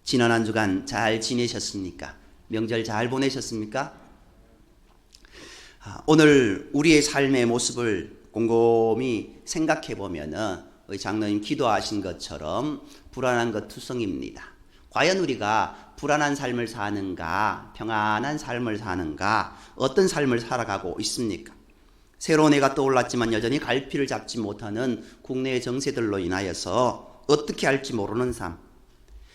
지난 한 주간 잘 지내셨습니까? 명절 잘 보내셨습니까? 오늘 우리의 삶의 모습을 곰곰이 생각해 보면은 우리 장로님 기도하신 것처럼 불안한 것 투성입니다. 과연 우리가 불안한 삶을 사는가, 평안한 삶을 사는가, 어떤 삶을 살아가고 있습니까? 새로운 해가 떠올랐지만 여전히 갈피를 잡지 못하는 국내의 정세들로 인하여서 어떻게 할지 모르는 삶,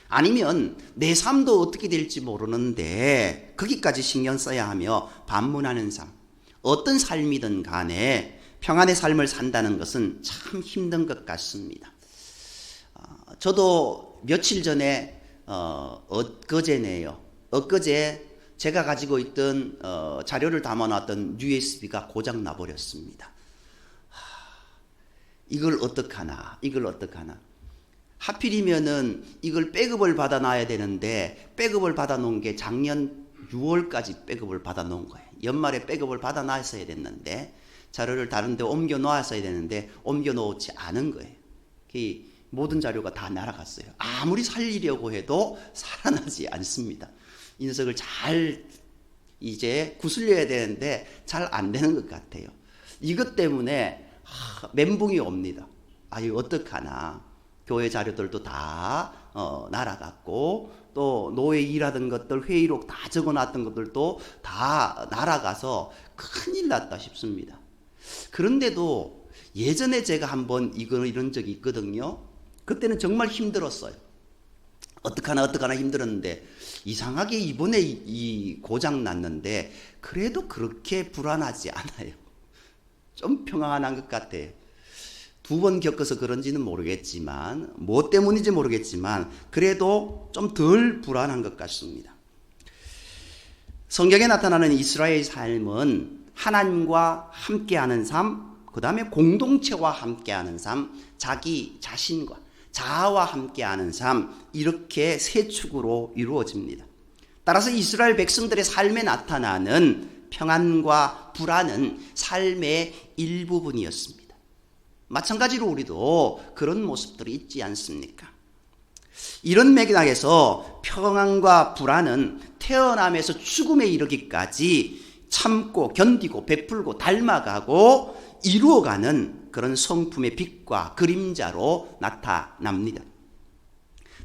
아니면 내 삶도 어떻게 될지 모르는데 거기까지 신경 써야 하며 반문하는 삶, 어떤 삶이든 간에 평안의 삶을 산다는 것은 참 힘든 것 같습니다. 저도 며칠 전에 엊그제 제가 가지고 있던 자료를 담아놨던 USB가 고장 나버렸습니다. 이걸 어떡하나. 하필이면은 이걸 백업을 받아 놔야 되는데 백업을 받아 놓은 게 작년 6월까지 백업을 받아 놓은 거예요. 연말에 백업을 받아 놨어야 됐는데 자료를 다른 데 옮겨 놓았어야 되는데 옮겨 놓지 않은 거예요. 모든 자료가 다 날아갔어요. 아무리 살리려고 해도 살아나지 않습니다. 이 녀석을 잘 이제 구슬려야 되는데 잘 안 되는 것 같아요. 이것 때문에 멘붕이 옵니다. 이거 어떡하나. 교회 자료들도 다 날아갔고 또 노예 일하던 것들 회의록 다 적어놨던 것들도 다 날아가서 큰일 났다 싶습니다. 그런데도 예전에 제가 한번 이런 적이 있거든요. 그때는 정말 힘들었어요. 어떡하나 힘들었는데 이상하게 이번에 이 고장 났는데 그래도 그렇게 불안하지 않아요. 좀 평안한 것 같아요. 2번 겪어서 그런지는 모르겠지만 뭐 때문인지 모르겠지만 그래도 좀 덜 불안한 것 같습니다. 성경에 나타나는 이스라엘의 삶은 하나님과 함께하는 삶, 그 다음에 공동체와 함께하는 삶, 자기 자신과 자아와 함께하는 삶, 이렇게 세 축으로 이루어집니다. 따라서 이스라엘 백성들의 삶에 나타나는 평안과 불안은 삶의 일부분이었습니다. 마찬가지로 우리도 그런 모습들이 있지 않습니까? 이런 맥락에서 평안과 불안은 태어남에서 죽음에 이르기까지 참고 견디고 베풀고 닮아가고 이루어가는 그런 성품의 빛과 그림자로 나타납니다.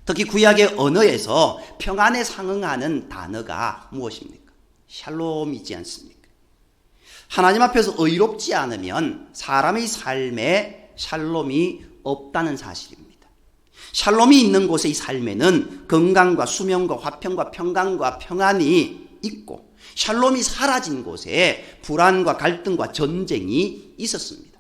특히 구약의 언어에서 평안에 상응하는 단어가 무엇입니까? 샬롬이지 않습니까? 하나님 앞에서 의롭지 않으면 사람의 삶에 샬롬이 없다는 사실입니다. 샬롬이 있는 곳의 삶에는 건강과 수명과 화평과 평강과 평안이 있고 샬롬이 사라진 곳에 불안과 갈등과 전쟁이 있었습니다.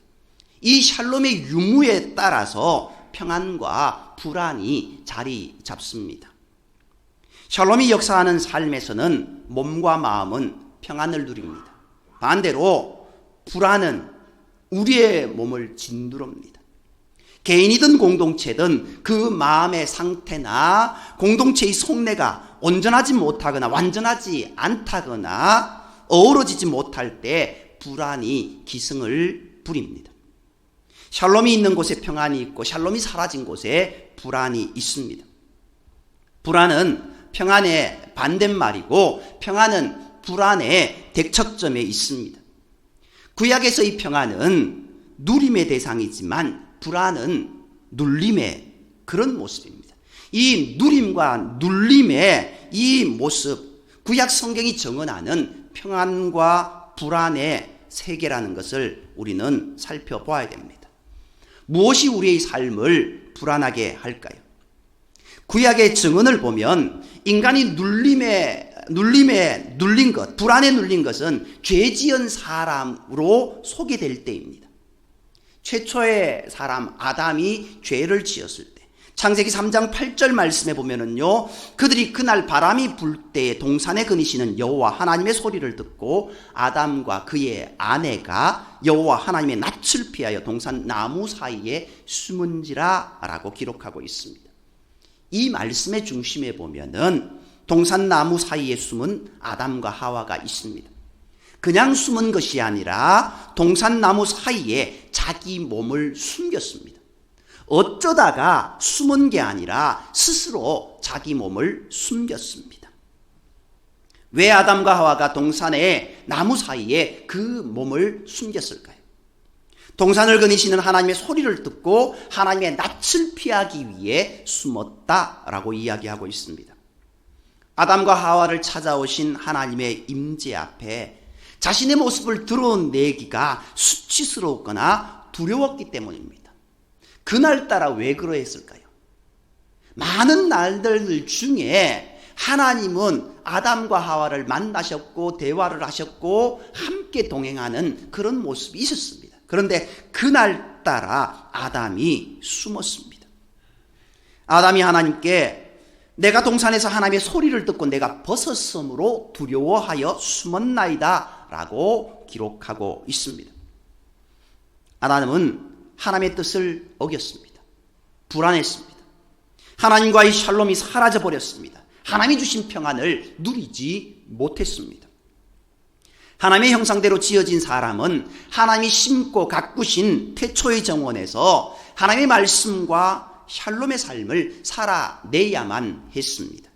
이 샬롬의 유무에 따라서 평안과 불안이 자리 잡습니다. 샬롬이 역사하는 삶에서는 몸과 마음은 평안을 누립니다. 반대로 불안은 우리의 몸을 짓누릅니다. 개인이든 공동체든 그 마음의 상태나 공동체의 속내가 온전하지 못하거나 완전하지 않다거나 어우러지지 못할 때 불안이 기승을 부립니다. 샬롬이 있는 곳에 평안이 있고 샬롬이 사라진 곳에 불안이 있습니다. 불안은 평안의 반대말이고 평안은 불안의 대척점에 있습니다. 구약에서의 평안은 누림의 대상이지만 불안은 눌림의 그런 모습입니다. 이 누림과 눌림의 이 모습, 구약 성경이 정언하는 평안과 불안의 세계라는 것을 우리는 살펴봐야 됩니다. 무엇이 우리의 삶을 불안하게 할까요? 구약의 증언을 보면 인간이 눌림에 눌린 것, 불안에 눌린 것은 죄 지은 사람으로 소개될 때입니다. 최초의 사람 아담이 죄를 지었을 때 창세기 3장 8절 말씀에 보면은요, 그들이 그날 바람이 불 때에 동산에 거니시는 여호와 하나님의 소리를 듣고 아담과 그의 아내가 여호와 하나님의 낯을 피하여 동산 나무 사이에 숨은지라 라고 기록하고 있습니다. 이 말씀의 중심에 보면은 동산 나무 사이에 숨은 아담과 하와가 있습니다. 그냥 숨은 것이 아니라 동산 나무 사이에 자기 몸을 숨겼습니다. 어쩌다가 숨은 게 아니라 스스로 자기 몸을 숨겼습니다. 왜 아담과 하와가 동산의 나무 사이에 그 몸을 숨겼을까요? 동산을 거니시는 하나님의 소리를 듣고 하나님의 낯을 피하기 위해 숨었다라고 이야기하고 있습니다. 아담과 하와를 찾아오신 하나님의 임재 앞에 자신의 모습을 드러내기가 수치스러웠거나 두려웠기 때문입니다. 그날따라 왜 그러했을까요? 많은 날들 중에 하나님은 아담과 하와를 만나셨고 대화를 하셨고 함께 동행하는 그런 모습이 있었습니다. 그런데 그날따라 아담이 숨었습니다. 아담이 하나님께 내가 동산에서 하나님의 소리를 듣고 내가 벗었으므로 두려워하여 숨었나이다 라고 기록하고 있습니다. 아담은 하나님의 뜻을 어겼습니다. 불안했습니다. 하나님과의 샬롬이 사라져버렸습니다. 하나님이 주신 평안을 누리지 못했습니다. 하나님의 형상대로 지어진 사람은 하나님이 심고 가꾸신 태초의 정원에서 하나님의 말씀과 샬롬의 삶을 살아내야만 했습니다.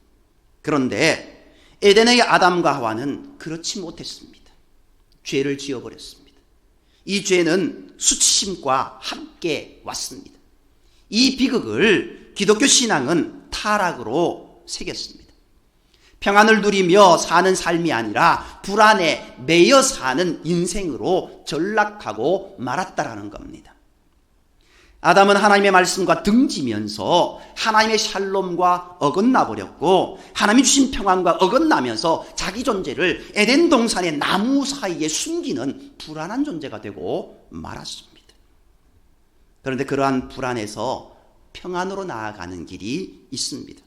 그런데 에덴의 아담과 하와는 그렇지 못했습니다. 죄를 지어버렸습니다. 이 죄는 수치심과 함께 왔습니다. 이 비극을 기독교 신앙은 타락으로 새겼습니다. 평안을 누리며 사는 삶이 아니라 불안에 매여 사는 인생으로 전락하고 말았다라는 겁니다. 아담은 하나님의 말씀과 등지면서 하나님의 샬롬과 어긋나 버렸고 하나님이 주신 평안과 어긋나면서 자기 존재를 에덴 동산의 나무 사이에 숨기는 불안한 존재가 되고 말았습니다. 그런데 그러한 불안에서 평안으로 나아가는 길이 있습니다.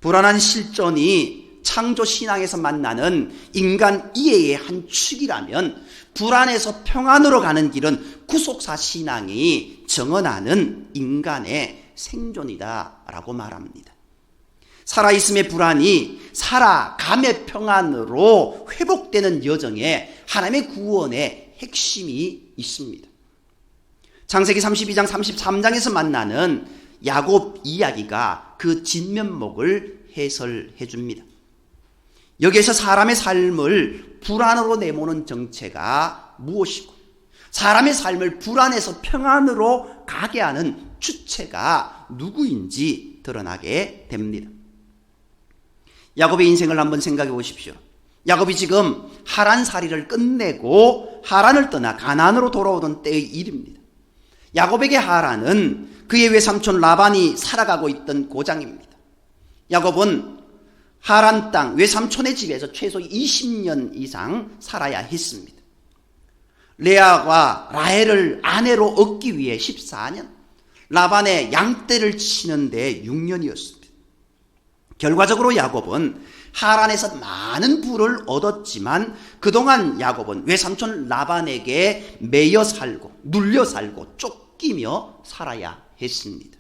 불안한 실존이 창조 신앙에서 만나는 인간 이해의 한 축이라면 불안에서 평안으로 가는 길은 구속사 신앙이 정언하는 인간의 생존이다라고 말합니다. 살아있음의 불안이 살아감의 평안으로 회복되는 여정에 하나님의 구원의 핵심이 있습니다. 창세기 32장 33장에서 만나는 야곱 이야기가 그 진면목을 해설해 줍니다. 여기에서 사람의 삶을 불안으로 내모는 정체가 무엇이고 사람의 삶을 불안에서 평안으로 가게 하는 주체가 누구인지 드러나게 됩니다. 야곱의 인생을 한번 생각해 보십시오. 야곱이 지금 하란살이를 끝내고 하란을 떠나 가나안으로 돌아오던 때의 일입니다. 야곱에게 하란은 그의 외삼촌 라반이 살아가고 있던 고장입니다. 야곱은 하란 땅 외삼촌의 집에서 최소 20년 이상 살아야 했습니다. 레아와 라헬을 아내로 얻기 위해 14년, 라반의 양떼를 치는데 6년이었습니다. 결과적으로 야곱은 하란에서 많은 부를 얻었지만 그동안 야곱은 외삼촌 라반에게 매여 살고 눌려 살고 쫓기며 살아야 했습니다.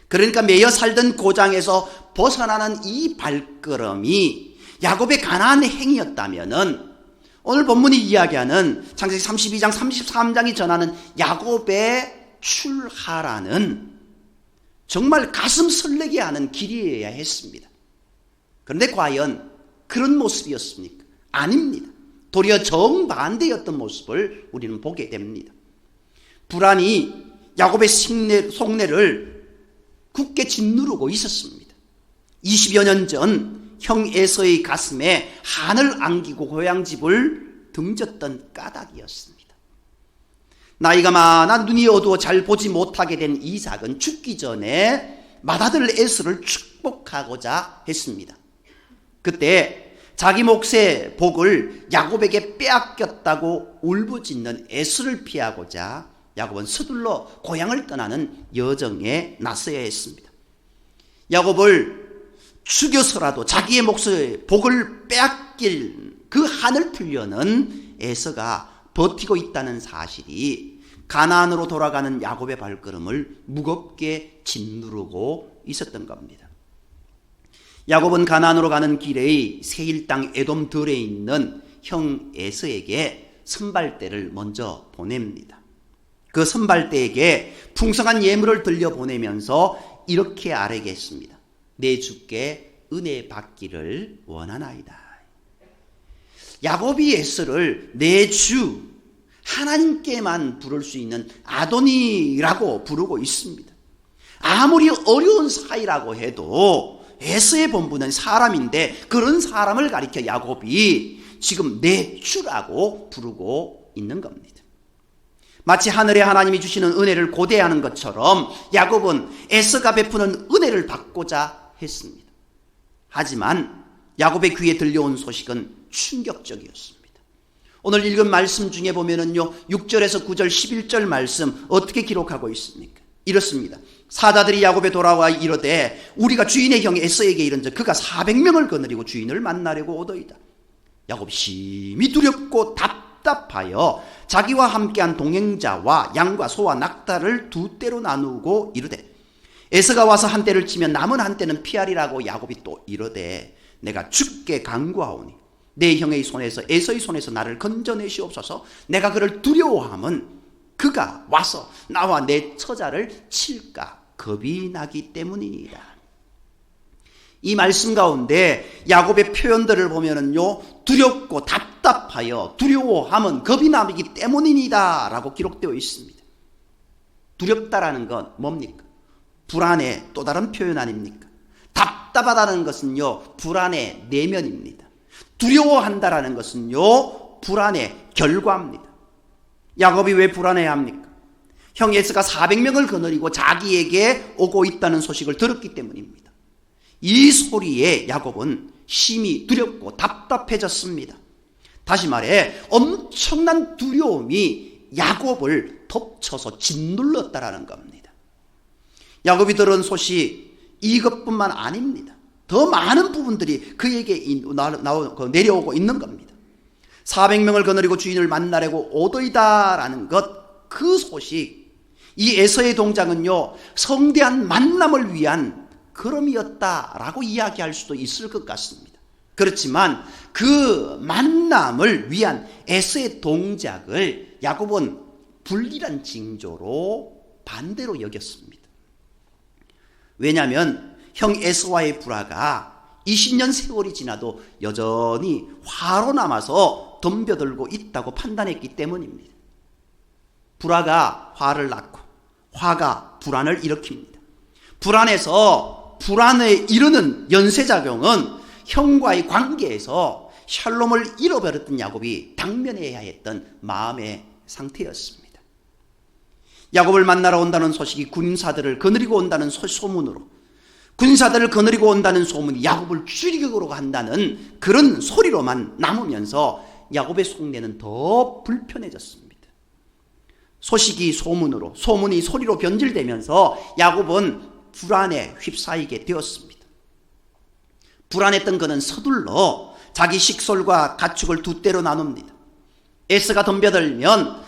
그러니까 매여 살던 고장에서 벗어나는 이 발걸음이 야곱의 가나안 행위였다면은 오늘 본문이 이야기하는 창세기 32장 33장이 전하는 야곱의 출하라는 정말 가슴 설레게 하는 길이어야 했습니다. 그런데 과연 그런 모습이었습니까? 아닙니다. 도리어 정반대였던 모습을 우리는 보게 됩니다. 불안이 야곱의 속내를 굳게 짓누르고 있었습니다. 20여 년 전 형 에서의 가슴에 한을 안기고 고향집을 등졌던 까닭이었습니다. 나이가 많아 눈이 어두워 잘 보지 못하게 된 이삭은 죽기 전에 맏아들 에서를 축복하고자 했습니다. 그때 자기 몫의 복을 야곱에게 빼앗겼다고 울부짖는 에서를 피하고자 야곱은 서둘러 고향을 떠나는 여정에 나서야 했습니다. 야곱을 죽여서라도 자기의 몫의 복을 빼앗길 그 한을 풀려는 에서가 버티고 있다는 사실이 가나안으로 돌아가는 야곱의 발걸음을 무겁게 짓누르고 있었던 겁니다. 야곱은 가나안으로 가는 길의 세일 땅 에돔 들에 있는 형 에서에게 선발대를 먼저 보냅니다. 그 선발대에게 풍성한 예물을 들려보내면서 이렇게 아뢰겠습니다. 내 주께 은혜 받기를 원하나이다. 야곱이 에서를 내 주 하나님께만 부를 수 있는 아도니라고 부르고 있습니다. 아무리 어려운 사이라고 해도 에서의 본부는 사람인데 그런 사람을 가리켜 야곱이 지금 내 주라고 부르고 있는 겁니다. 마치 하늘의 하나님이 주시는 은혜를 고대하는 것처럼 야곱은 에서가 베푸는 은혜를 받고자 했습니다. 하지만 야곱의 귀에 들려온 소식은 충격적이었습니다. 오늘 읽은 말씀 중에 보면은요, 6절에서 9절, 11절 말씀 어떻게 기록하고 있습니까? 이렇습니다. 사자들이 야곱에 돌아와 이르되 우리가 주인의 형 에서에게 이른즉 그가 400명을 거느리고 주인을 만나려고 오더이다. 야곱이 심히 두렵고 답답하여 자기와 함께한 동행자와 양과 소와 낙타를 두 떼로 나누고 이르되 에서가 와서 한 떼를 치면 남은 한 떼는 피하리라고 야곱이 또 이르되 내가 주께 간구하오니 내 형의 손에서 에서의 손에서 나를 건져내시옵소서. 내가 그를 두려워함은 그가 와서 나와 내 처자를 칠까 겁이 나기 때문이니이다. 이 말씀 가운데 야곱의 표현들을 보면은요, 두렵고 답답하여 두려워함은 겁이 나기 때문이니다 라고 기록되어 있습니다. 두렵다라는 건 뭡니까? 불안의 또 다른 표현 아닙니까? 답답하다는 것은요, 불안의 내면입니다. 두려워한다라는 것은요, 불안의 결과입니다. 야곱이 왜 불안해합니까? 형 에서가 400명을 거느리고 자기에게 오고 있다는 소식을 들었기 때문입니다. 이 소리에 야곱은 심히 두렵고 답답해졌습니다. 다시 말해 엄청난 두려움이 야곱을 덮쳐서 짓눌렀다라는 겁니다. 야곱이 들은 소식 이것뿐만 아닙니다. 더 많은 부분들이 그에게 내려오고 있는 겁니다. 400명을 거느리고 주인을 만나려고 오더이다라는 것, 그 소식, 이 에서의 동작은요, 성대한 만남을 위한 걸음이었다라고 이야기할 수도 있을 것 같습니다. 그렇지만 그 만남을 위한 에서의 동작을 야곱은 불길한 징조로 반대로 여겼습니다. 왜냐하면 형 에서와의 불화가 20년 세월이 지나도 여전히 화로 남아서 덤벼들고 있다고 판단했기 때문입니다. 불화가 화를 낳고 화가 불안을 일으킵니다. 불안에서 불안에 이르는 연쇄작용은 형과의 관계에서 샬롬을 잃어버렸던 야곱이 당면해야 했던 마음의 상태였습니다. 야곱을 만나러 온다는 소식이 군사들을 거느리고 온다는 소문으로, 군사들을 거느리고 온다는 소문이 야곱을 죽이려고 한다는 그런 소리로만 남으면서 야곱의 속내는 더 불편해졌습니다. 소식이 소문으로, 소문이 소리로 변질되면서 야곱은 불안에 휩싸이게 되었습니다. 불안했던 그는 서둘러 자기 식솔과 가축을 두 떼로 나눕니다. 에서가 덤벼들면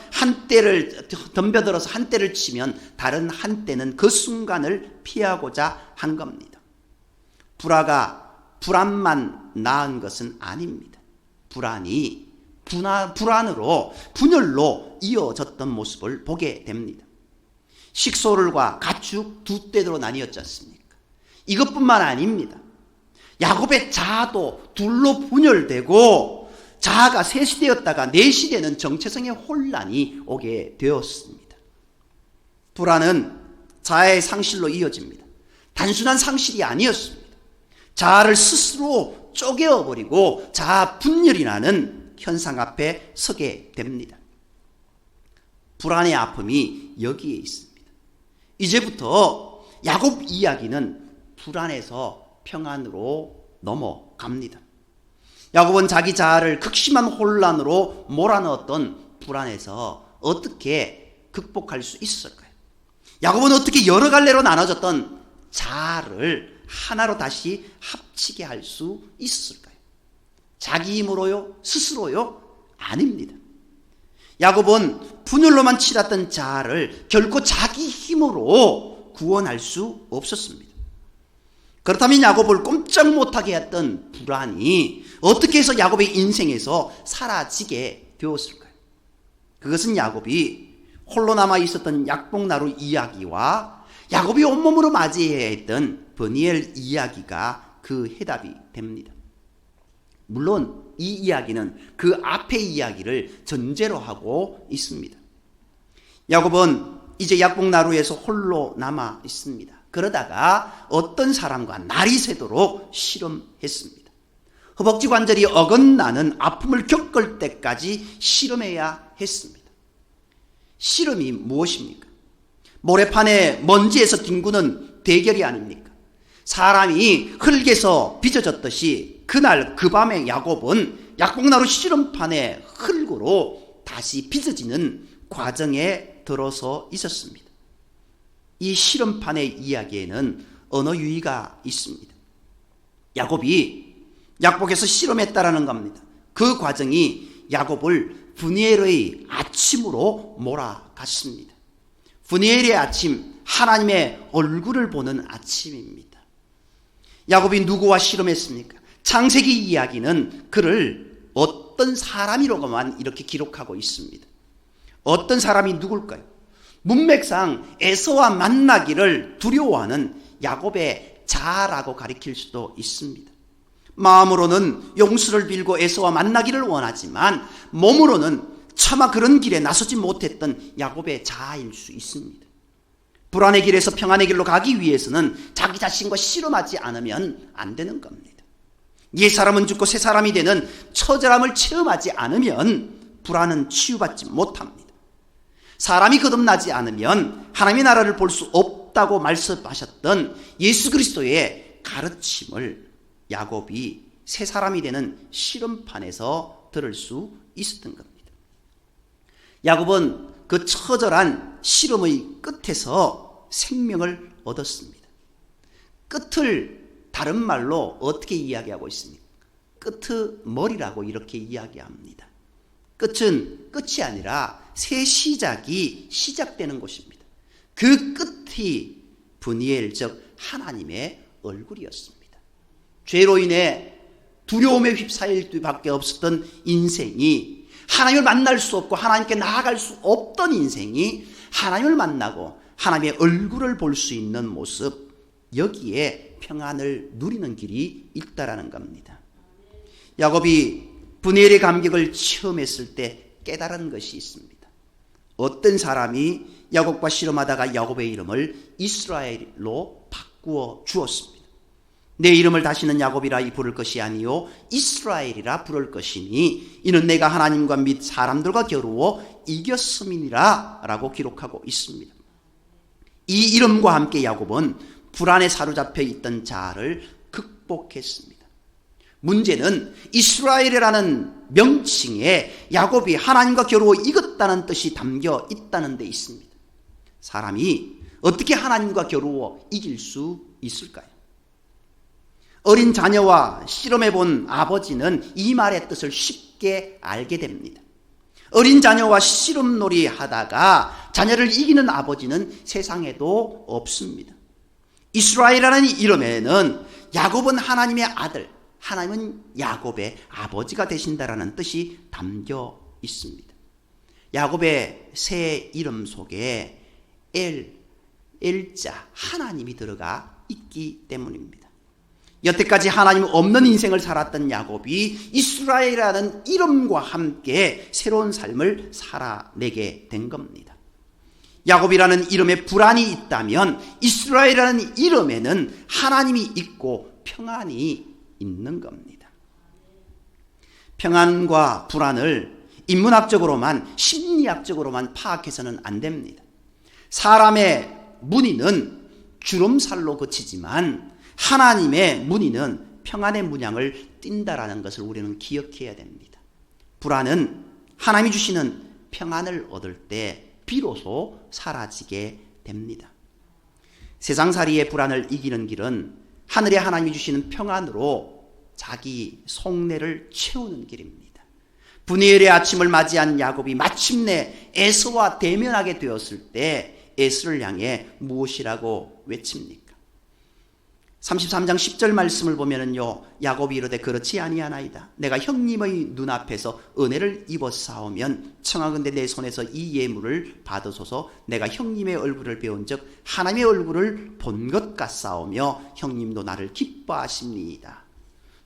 덤벼들어서 한 떼를 치면 다른 한 떼는 그 순간을 피하고자 한 겁니다. 불안만 낳은 것은 아닙니다. 불안이 불안으로 분열로 이어졌던 모습을 보게 됩니다. 식소를과 가축 두 떼로 나뉘었지 않습니까? 이것뿐만 아닙니다. 야곱의 자아도 둘로 분열되고 자아가 셋이 되었다가 넷이 되는 정체성의 혼란이 오게 되었습니다. 불안은 자아의 상실로 이어집니다. 단순한 상실이 아니었습니다. 자아를 스스로 쪼개어버리고 자아 분열이라는 현상 앞에 서게 됩니다. 불안의 아픔이 여기에 있습니다. 이제부터 야곱 이야기는 불안에서 평안으로 넘어갑니다. 야곱은 자기 자아를 극심한 혼란으로 몰아넣었던 불안에서 어떻게 극복할 수 있을까요? 야곱은 어떻게 여러 갈래로 나눠졌던 자아를 하나로 다시 합치게 할 수 있을까요? 자기 힘으로요? 스스로요? 아닙니다. 야곱은 분열로만 치닫던 자아를 결코 자기 힘으로 구원할 수 없었습니다. 그렇다면 야곱을 꼼짝 못하게 했던 불안이 어떻게 해서 야곱의 인생에서 사라지게 되었을까요? 그것은 야곱이 홀로 남아 있었던 약복나루 이야기와 야곱이 온몸으로 맞이해야 했던 브니엘 이야기가 그 해답이 됩니다. 물론 이 이야기는 그 앞의 이야기를 전제로 하고 있습니다. 야곱은 이제 약복나루에서 홀로 남아 있습니다. 그러다가 어떤 사람과 날이 새도록 씨름했습니다. 허벅지 관절이 어긋나는 아픔을 겪을 때까지 씨름해야 했습니다. 씨름이 무엇입니까? 모래판에 먼지에서 뒹구는 대결이 아닙니까? 사람이 흙에서 빚어졌듯이 그날 그 밤에 야곱은 약복나루 씨름판의 흙으로 다시 빚어지는 과정에 들어서 있었습니다. 이 씨름판의 이야기에는 언어 유희가 있습니다. 야곱이 약복에서 씨름했다라는 겁니다. 그 과정이 야곱을 브니엘의 아침으로 몰아갔습니다. 브니엘의 아침, 하나님의 얼굴을 보는 아침입니다. 야곱이 누구와 씨름했습니까? 창세기 이야기는 그를 어떤 사람이라고만 이렇게 기록하고 있습니다. 어떤 사람이 누굴까요? 문맥상 에서와 만나기를 두려워하는 야곱의 자아라고 가리킬 수도 있습니다. 마음으로는 용서를 빌고 에서와 만나기를 원하지만 몸으로는 차마 그런 길에 나서지 못했던 야곱의 자아일 수 있습니다. 불안의 길에서 평안의 길로 가기 위해서는 자기 자신과 씨름하지 않으면 안 되는 겁니다. 옛사람은 죽고 새사람이 되는 처절함을 체험하지 않으면 불안은 치유받지 못합니다. 사람이 거듭나지 않으면 하나님의 나라를 볼 수 없다고 말씀하셨던 예수 그리스도의 가르침을 야곱이 새 사람이 되는 씨름판에서 들을 수 있었던 겁니다. 야곱은 그 처절한 씨름의 끝에서 생명을 얻었습니다. 끝을 다른 말로 어떻게 이야기하고 있습니까? 끄트머리라고 이렇게 이야기합니다. 끝은 끝이 아니라 새 시작이 시작되는 곳입니다. 그 끝이 브니엘 즉 하나님의 얼굴이었습니다. 죄로 인해 두려움에 휩싸일 수밖에 없었던 인생이 하나님을 만날 수 없고 하나님께 나아갈 수 없던 인생이 하나님을 만나고 하나님의 얼굴을 볼 수 있는 모습, 여기에 평안을 누리는 길이 있다라는 겁니다. 야곱이 브니엘의 감격을 체험했을 때 깨달은 것이 있습니다. 어떤 사람이 야곱과 씨름하다가 야곱의 이름을 이스라엘로 바꾸어 주었습니다. 내 이름을 다시는 야곱이라 부를 것이 아니요 이스라엘이라 부를 것이니 이는 내가 하나님과 및 사람들과 겨루어 이겼음이니라 라고 기록하고 있습니다. 이 이름과 함께 야곱은 불안에 사로잡혀 있던 자아를 극복했습니다. 문제는 이스라엘이라는 명칭에 야곱이 하나님과 겨루어 이겼다는 뜻이 담겨 있다는 데 있습니다. 사람이 어떻게 하나님과 겨루어 이길 수 있을까요? 어린 자녀와 씨름해 본 아버지는 이 말의 뜻을 쉽게 알게 됩니다. 어린 자녀와 씨름놀이 하다가 자녀를 이기는 아버지는 세상에도 없습니다. 이스라엘이라는 이름에는 야곱은 하나님의 아들, 하나님은 야곱의 아버지가 되신다라는 뜻이 담겨 있습니다. 야곱의 새 이름 속에 엘자, 하나님이 들어가 있기 때문입니다. 여태까지 하나님 없는 인생을 살았던 야곱이 이스라엘이라는 이름과 함께 새로운 삶을 살아내게 된 겁니다. 야곱이라는 이름에 불안이 있다면 이스라엘이라는 이름에는 하나님이 있고 평안이 있는 겁니다. 평안과 불안을 인문학적으로만 심리학적으로만 파악해서는 안 됩니다. 사람의 문의는 주름살로 그치지만 하나님의 문의는 평안의 문양을 띈다라는 것을 우리는 기억해야 됩니다. 불안은 하나님이 주시는 평안을 얻을 때 비로소 사라지게 됩니다. 세상살이의 불안을 이기는 길은 하늘의 하나님이 주시는 평안으로 자기 속내를 채우는 길입니다. 브니엘의 아침을 맞이한 야곱이 마침내 에서와 대면하게 되었을 때 에서를 향해 무엇이라고 외칩니까? 33장 10절 말씀을 보면은요, 야곱이 이르되 그렇지 아니하나이다. 내가 형님의 눈앞에서 은혜를 입었사오면 청하건대 내 손에서 이 예물을 받으소서. 내가 형님의 얼굴을 배운즉 하나님의 얼굴을 본 것 같사오며 형님도 나를 기뻐하십니이다.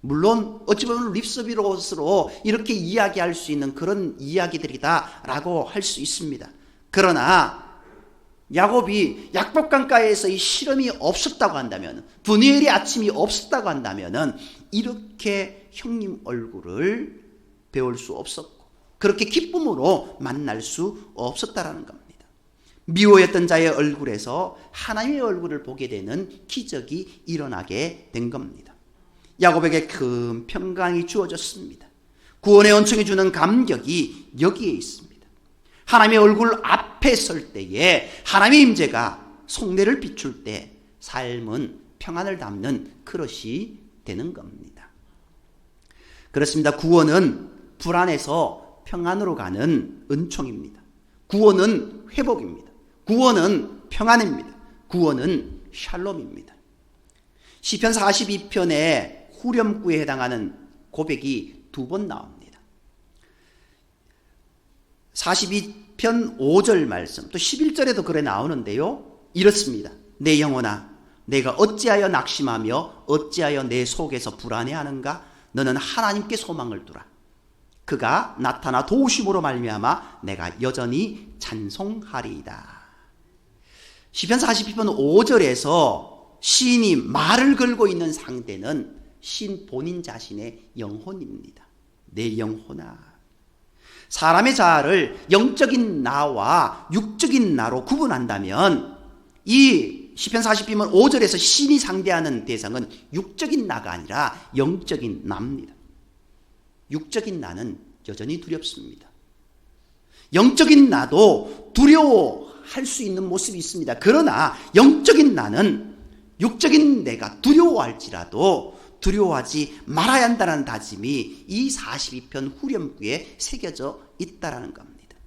물론 어찌 보면 립서비스로 이렇게 이야기할 수 있는 그런 이야기들이다라고 할 수 있습니다. 그러나 야곱이 약복강가에서의 실험이 없었다고 한다면, 분이엘의 아침이 없었다고 한다면 이렇게 형님 얼굴을 배울 수 없었고 그렇게 기쁨으로 만날 수 없었다라는 겁니다. 미워했던 자의 얼굴에서 하나님의 얼굴을 보게 되는 기적이 일어나게 된 겁니다. 야곱에게 큰 평강이 주어졌습니다. 구원의 은총이 주는 감격이 여기에 있습니다. 하나님의 얼굴 앞에 설 때에 하나님의 임재가 속내를 비출 때 삶은 평안을 담는 그릇이 되는 겁니다. 그렇습니다. 구원은 불안에서 평안으로 가는 은총입니다. 구원은 회복입니다. 구원은 평안입니다. 구원은 샬롬입니다. 시편 42편의 후렴구에 해당하는 고백이 2번 나옵니다. 42편 5절 말씀, 또 11절에도 그래 나오는데요, 이렇습니다. 내 영혼아, 내가 어찌하여 낙심하며 어찌하여 내 속에서 불안해하는가? 너는 하나님께 소망을 두라. 그가 나타나 도우심으로 말미암아 내가 여전히 찬송하리이다. 시편 42편 5절에서 시인이 말을 걸고 있는 상대는 시인 본인 자신의 영혼입니다. 내 영혼아. 사람의 자아를 영적인 나와 육적인 나로 구분한다면 이 시편 40편 5절에서 신이 상대하는 대상은 육적인 나가 아니라 영적인 나입니다. 육적인 나는 여전히 두렵습니다. 영적인 나도 두려워할 수 있는 모습이 있습니다. 그러나 영적인 나는 육적인 내가 두려워할지라도 두려워하지 말아야 한다는 다짐이 이 42편 후렴구에 새겨져 있다는 겁니다.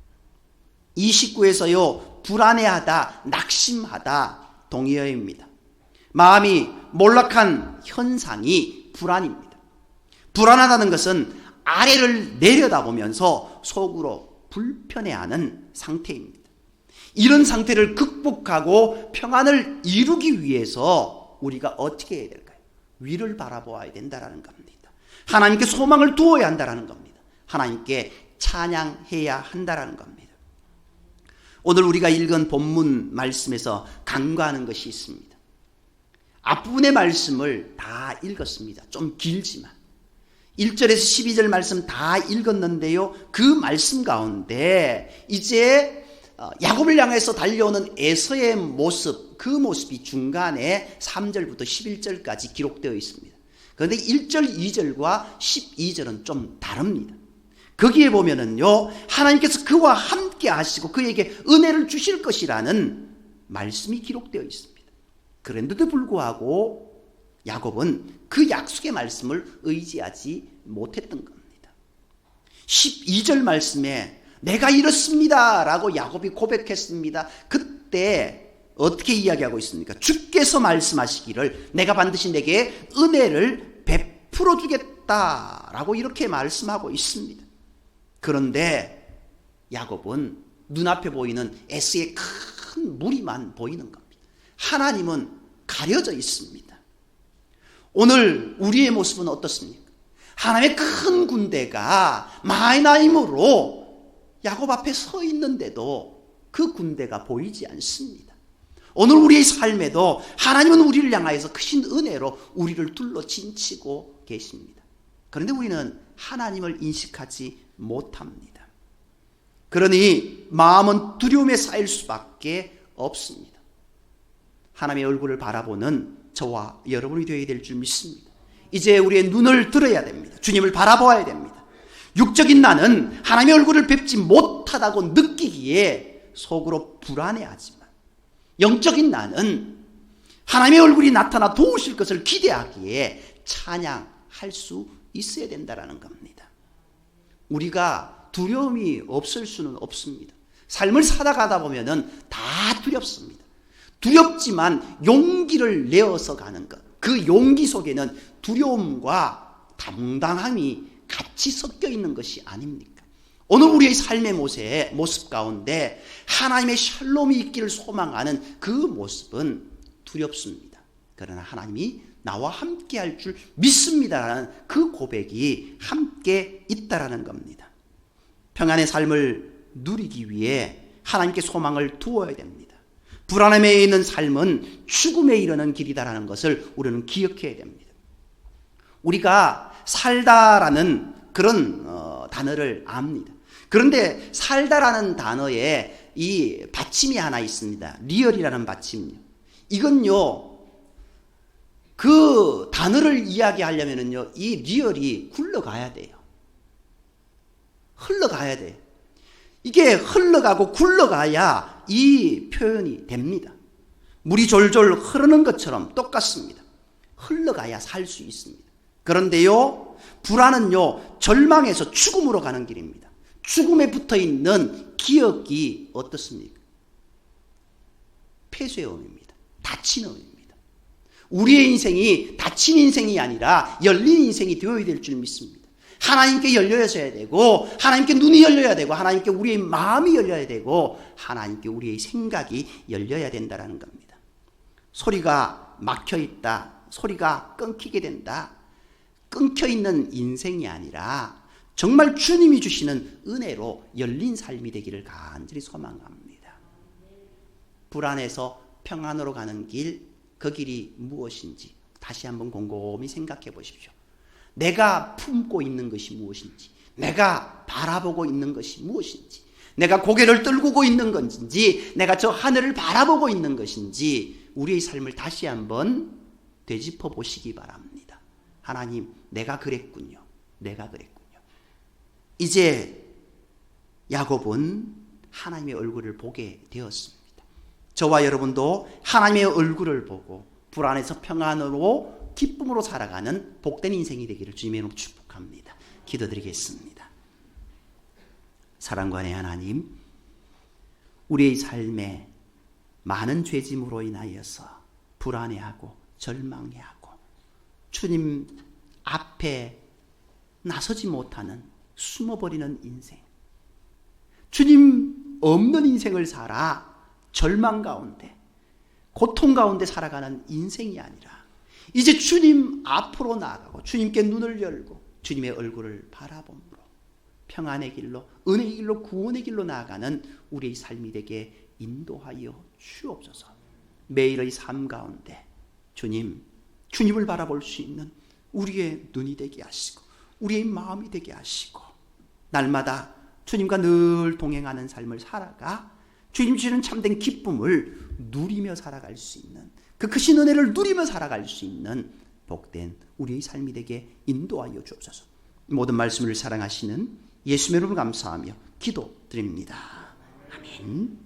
29에서요, 불안해하다, 낙심하다 동의어입니다. 마음이 몰락한 현상이 불안입니다. 불안하다는 것은 아래를 내려다보면서 속으로 불편해하는 상태입니다. 이런 상태를 극복하고 평안을 이루기 위해서 우리가 어떻게 해야 될까요? 위를 바라보아야 된다는 겁니다. 하나님께 소망을 두어야 한다는 겁니다. 하나님께 찬양해야 한다는 겁니다. 오늘 우리가 읽은 본문 말씀에서 간과하는 것이 있습니다. 앞부분의 말씀을 다 읽었습니다. 좀 길지만 1절에서 12절 말씀 다 읽었는데요, 그 말씀 가운데 이제 야곱을 향해서 달려오는 에서의 모습, 그 모습이 중간에 3절부터 11절까지 기록되어 있습니다. 그런데 1절, 2절과 12절은 좀 다릅니다. 거기에 보면은요, 하나님께서 그와 함께 하시고 그에게 은혜를 주실 것이라는 말씀이 기록되어 있습니다. 그런데도 불구하고 야곱은 그 약속의 말씀을 의지하지 못했던 겁니다. 12절 말씀에 내가 이렇습니다 라고 야곱이 고백했습니다. 그때 어떻게 이야기하고 있습니까? 주께서 말씀하시기를 내가 반드시 내게 은혜를 베풀어 주겠다라고 이렇게 말씀하고 있습니다. 그런데 야곱은 눈앞에 보이는 에스의 큰 무리만 보이는 겁니다. 하나님은 가려져 있습니다. 오늘 우리의 모습은 어떻습니까? 하나님의 큰 군대가 마하나임으로 야곱 앞에 서 있는데도 그 군대가 보이지 않습니다. 오늘 우리의 삶에도 하나님은 우리를 향하여서 크신 은혜로 우리를 둘러 진치고 계십니다. 그런데 우리는 하나님을 인식하지 못합니다. 그러니 마음은 두려움에 쌓일 수밖에 없습니다. 하나님의 얼굴을 바라보는 저와 여러분이 되어야 될 줄 믿습니다. 이제 우리의 눈을 들어야 됩니다. 주님을 바라보아야 됩니다. 육적인 나는 하나님의 얼굴을 뵙지 못하다고 느끼기에 속으로 불안해하지만, 영적인 나는 하나님의 얼굴이 나타나 도우실 것을 기대하기에 찬양할 수 있어야 된다는 겁니다. 우리가 두려움이 없을 수는 없습니다. 삶을 살아가다 보면은 다 두렵습니다. 두렵지만 용기를 내어서 가는 것, 그 용기 속에는 두려움과 당당함이 같이 섞여 있는 것이 아닙니까? 오늘 우리의 삶의 모습 가운데 하나님의 샬롬이 있기를 소망하는 그 모습은 두렵습니다. 그러나 하나님이 나와 함께 할 줄 믿습니다라는 그 고백이 함께 있다라는 겁니다. 평안의 삶을 누리기 위해 하나님께 소망을 두어야 됩니다. 불안함에 있는 삶은 죽음에 이르는 길이다라는 것을 우리는 기억해야 됩니다. 우리가 살다라는 그런 단어를 압니다. 그런데 살다라는 단어에 이 받침이 하나 있습니다. 리얼이라는 받침이요. 이건요, 그 단어를 이야기하려면요, 이 리얼이 굴러가야 돼요. 흘러가야 돼요. 이게 흘러가고 굴러가야 이 표현이 됩니다. 물이 졸졸 흐르는 것처럼 똑같습니다. 흘러가야 살 수 있습니다. 그런데요, 불안은요, 절망에서 죽음으로 가는 길입니다. 죽음에 붙어 있는 기억이 어떻습니까? 폐쇄의 의미입니다. 닫힌 의미입니다. 우리의 인생이 닫힌 인생이 아니라 열린 인생이 되어야 될 줄 믿습니다. 하나님께 열려야 되고, 하나님께 눈이 열려야 되고, 하나님께 우리의 마음이 열려야 되고, 하나님께 우리의 생각이 열려야 된다는 겁니다. 소리가 막혀 있다, 소리가 끊기게 된다, 끊겨 있는 인생이 아니라 정말 주님이 주시는 은혜로 열린 삶이 되기를 간절히 소망합니다. 불안해서 평안으로 가는 길, 그 길이 무엇인지 다시 한번 곰곰이 생각해 보십시오. 내가 품고 있는 것이 무엇인지, 내가 바라보고 있는 것이 무엇인지, 내가 고개를 떨구고 있는 건지, 내가 저 하늘을 바라보고 있는 것인지 우리의 삶을 다시 한번 되짚어 보시기 바랍니다. 하나님, 내가 그랬군요. 내가 그랬군요. 이제 야곱은 하나님의 얼굴을 보게 되었습니다. 저와 여러분도 하나님의 얼굴을 보고 불안에서 평안으로 기쁨으로 살아가는 복된 인생이 되기를 주님의 이름으로 축복합니다. 기도드리겠습니다. 사랑관의 하나님, 우리의 삶에 많은 죄짐으로 인하여서 불안해하고 절망해하고 주님 앞에 나서지 못하는 숨어버리는 인생, 주님 없는 인생을 살아 절망 가운데 고통 가운데 살아가는 인생이 아니라 이제 주님 앞으로 나아가고 주님께 눈을 열고 주님의 얼굴을 바라봄으로 평안의 길로, 은혜의 길로, 구원의 길로 나아가는 우리의 삶이 되게 인도하여 주옵소서. 매일의 삶 가운데 주님을 바라볼 수 있는 우리의 눈이 되게 하시고 우리의 마음이 되게 하시고 날마다 주님과 늘 동행하는 삶을 살아가 주님 주시는 참된 기쁨을 누리며 살아갈 수 있는, 그 크신 은혜를 누리며 살아갈 수 있는 복된 우리의 삶이 되게 인도하여 주옵소서. 모든 말씀을 사랑하시는 예수님의 이름으로 감사하며 기도드립니다. 아멘.